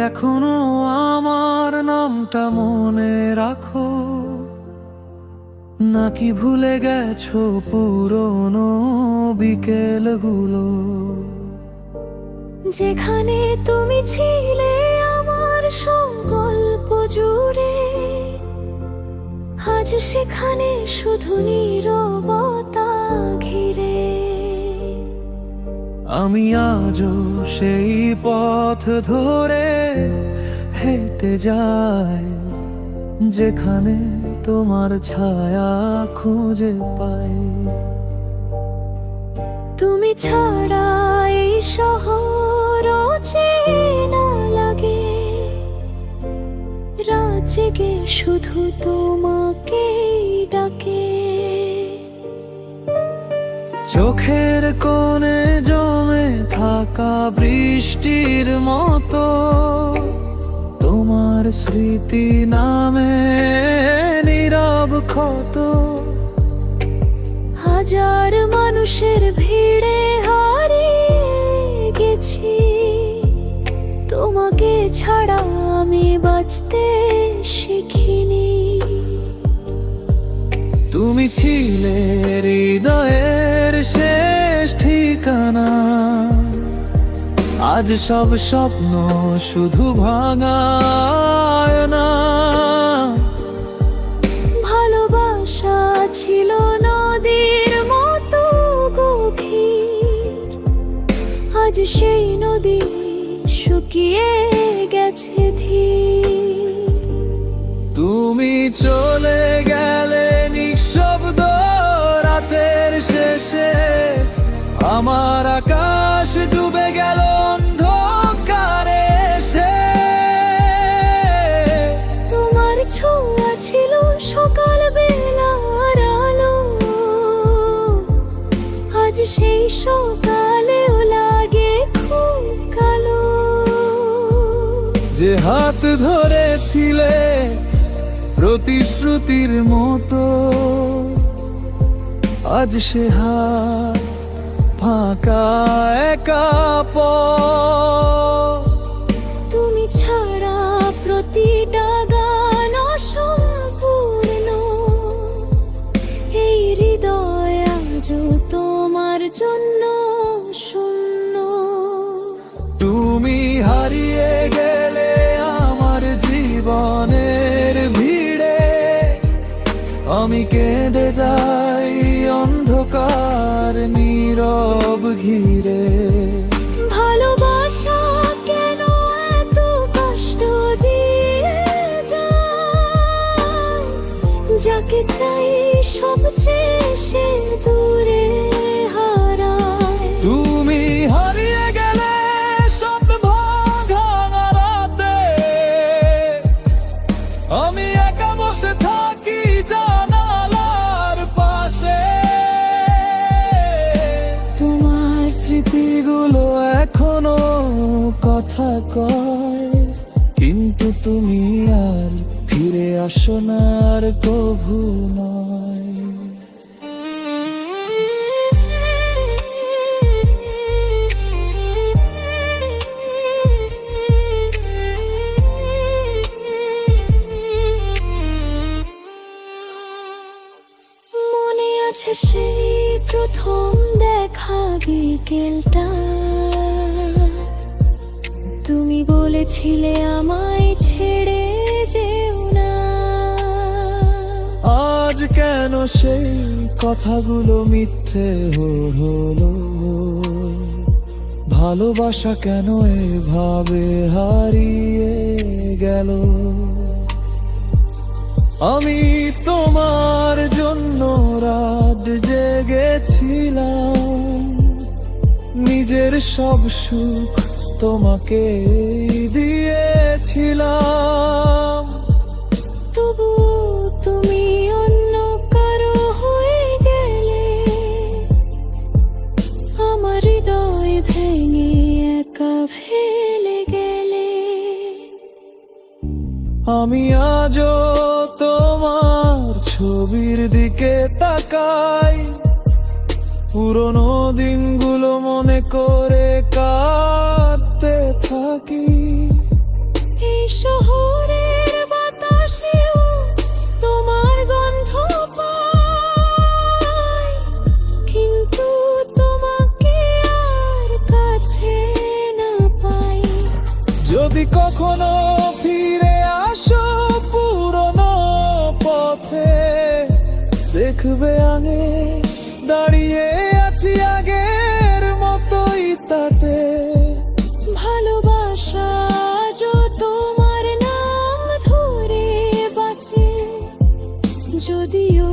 এখনো আমার নামটা মনে রাখো, নাকি ভুলে গেছো পুরনো বিকেলগুলো? যেখানে তুমি ছিলে আমার সংকল্প জুড়ে, আজ সেখানে শুধু নীরবতা ঘিরে। আমি আজও সেই পথ ধরে হেঁটে যাই, যেখানে তোমার ছায়া খুঁজে পাই। তুমি ছাড়া এই শহর চেনা লাগে, রাত জেগে শুধু তোমাকেই ডাকে। চোখের কোণে জমে থাকা বৃষ্টির মতো তোমার স্মৃতি নামে নীরব ক্ষত। হাজার মানুষের ভিড়ে হারিয়ে গেছি, তোমাকে ছাড়া আমি বাঁচতে শিখিনি। তুমি ছিলে হৃদয়ের শেষ ঠিকানা, আজ সব স্বপ্ন শুধু ভাঙায় না। ভালোবাসা ছিল নদীর মতো গভীর, আজ সেই নদী শুকিয়ে গেছে ধীর। তুমি চলে গেলে নিঃশব্দ রাতের শেষে, আমার আকাশ ডুবে গেল অন্ধকারে এসে। তোমার ছোঁয়া ছিল সকাল বেলার আলো, আজ সেই সকালেও লাগে খুব কালো। যে হাত ধরেছিলে প্রতিশ্রুতির মতো, আজ সে হাত ফাঁকা একা পথ। তুমি ছাড়া প্রতিটা গান অসম্পূর্ণ, এই হৃদয় আজও তোমার জন্য শূন্য। তুমি হারিয়ে গেলে আমার জীবনের ভিড়ে, আমি কেঁদে যাই অন্ধকার নীরব ঘিরে। ভালোবাসা কেন এত কষ্ট দিয়ে যায়, যাকে চাই সবচেয়ে সে দূরে হারায়। তুমি হারিয়ে গেলে স্বপ্ন ভাঙা রাতে, আমি একা বসে থাকি জানালার পাশে। তোমার স্মৃতিগুলো এখনো কথা কয়, কিন্তু তুমি আর ফিরে আসো না, আর কভু নয়। মনে আছে সেই প্রথম দেখা বিকেলটা, তুমি বলেছিলে আমায় ছেড়ে যেও না। আজ কেন সেই কথাগুলো মিথ্যে হলো? ভালোবাসা কেন এভাবে হারিয়ে গেল? আমি তোমার জন্য রাত জেগেছিলাম, নিজের সব সুখ তোমাকে দিয়েছিলাম। তবু তুমি অন্য কারো হয়ে গেলে, আমার হৃদয় ভেঙে একা ফেলে গেলে। আমি আজও তোমার ছবির দিকে তাকাই, পুরনো দিনগুলো মনে করে কাঁদতে থাকি। শহরের বাতাসেও তোমার গন্ধ পাই, কিন্তু তোমাকে আর কাছে না পাই। যদি কখনো ফিরে আসো পুরনো পথে, দেখবে আগে দাঁড়িয়ে আছি আগের মতোই তাতে। ভালোবাসা আজ তোমার নাম ধরে বাঁচে, যদিও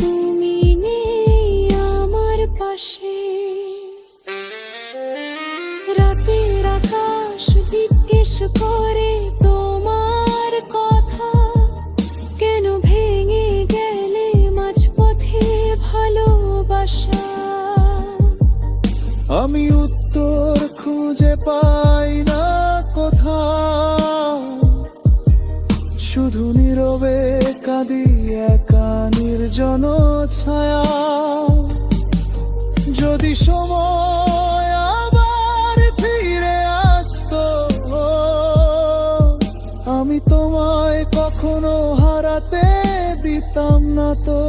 তুমি নেই আমার পাশে। রাতের আকাশ জিজ্ঞেস করে তোমার কথা, কেন ভেঙে গেলে মাঝপথে ভালোবাসা। আমি উত্তর খুঁজে পাই না কোথাও, শুধু নীরবে কাঁদি একা নির্জন ছায়া। যদি সময় আবার ফিরে আসতো, আমি তোমায় কখনো হারাতে দিতাম না তো।